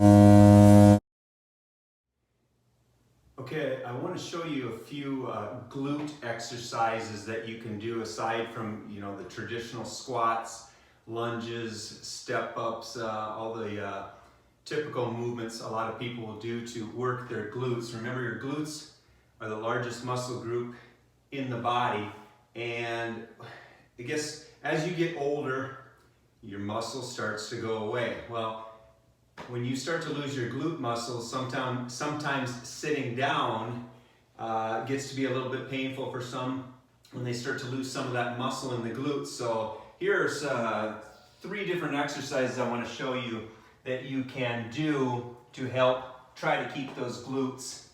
Okay, I want to show you a few glute exercises that you can do aside from, the traditional squats, lunges, step ups, all the typical movements a lot of people will do to work their glutes. Remember, your glutes are the largest muscle group in the body, and I guess as you get older, your muscle starts to go away. Well, when you start to lose your glute muscles, sometimes sitting down gets to be a little bit painful for some when they start to lose some of that muscle in the glutes. So here's 3 different exercises I want to show you that you can do to help try to keep those glutes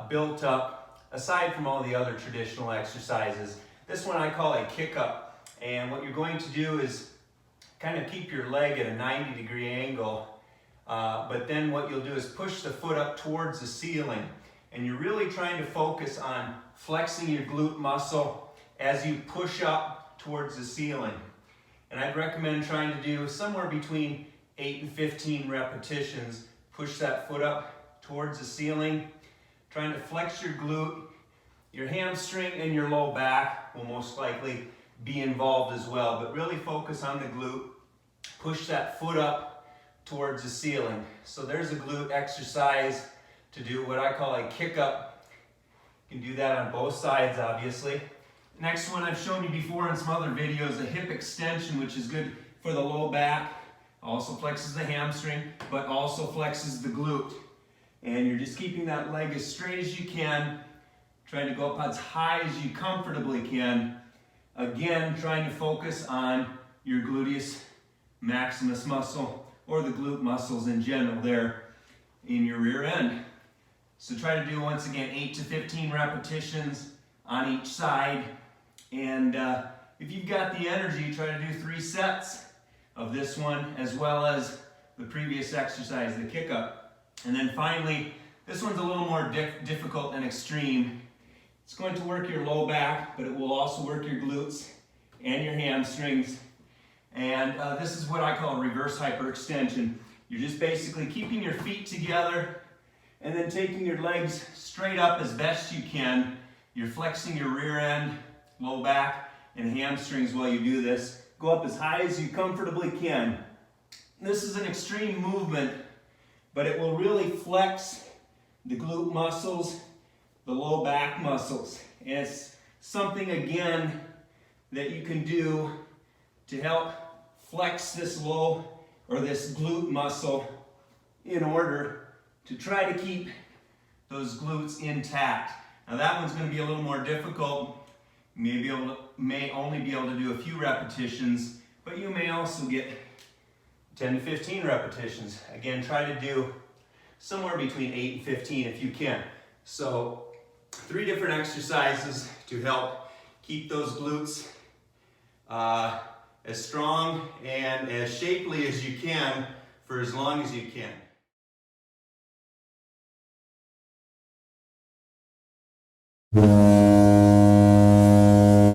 built up, aside from all the other traditional exercises. This one I call a kick up, and what you're going to do is kind of keep your leg at a 90-degree angle. But then what you'll do is push the foot up towards the ceiling, and you're really trying to focus on flexing your glute muscle as you push up towards the ceiling. And I'd recommend trying to do somewhere between 8 and 15 repetitions. Push that foot up towards the ceiling, trying to flex your glute. Your hamstring and your low back will most likely be involved as well, but really focus on the glute. Push that foot up towards the ceiling. So there's a glute exercise to do what I call a kick up. You can do that on both sides, obviously. Next one I've shown you before in some other videos, a hip extension, which is good for the low back. Also flexes the hamstring, but also flexes the glute. And you're just keeping that leg as straight as you can, trying to go up as high as you comfortably can. Again, trying to focus on your gluteus maximus muscle, or the glute muscles in general there in your rear end. So try to do, once again, 8 to 15 repetitions on each side. And if you've got the energy, try to do 3 sets of this one, as well as the previous exercise, the kick up. And then finally, this one's a little more difficult and extreme. It's going to work your low back, but it will also work your glutes and your hamstrings. And this is what I call reverse hyperextension. You're just basically keeping your feet together and then taking your legs straight up as best you can. You're flexing your rear end, low back, and hamstrings while you do this. Go up as high as you comfortably can. This is an extreme movement, but it will really flex the glute muscles, the low back muscles. And it's something, again, that you can do to help flex this this glute muscle in order to try to keep those glutes intact. Now that one's going to be a little more difficult. You may only be able to do a few repetitions, but you may also get 10 to 15 repetitions. Again, try to do somewhere between 8 and 15 if you can. So 3 different exercises to help keep those glutes as strong and as shapely as you can for as long as you can.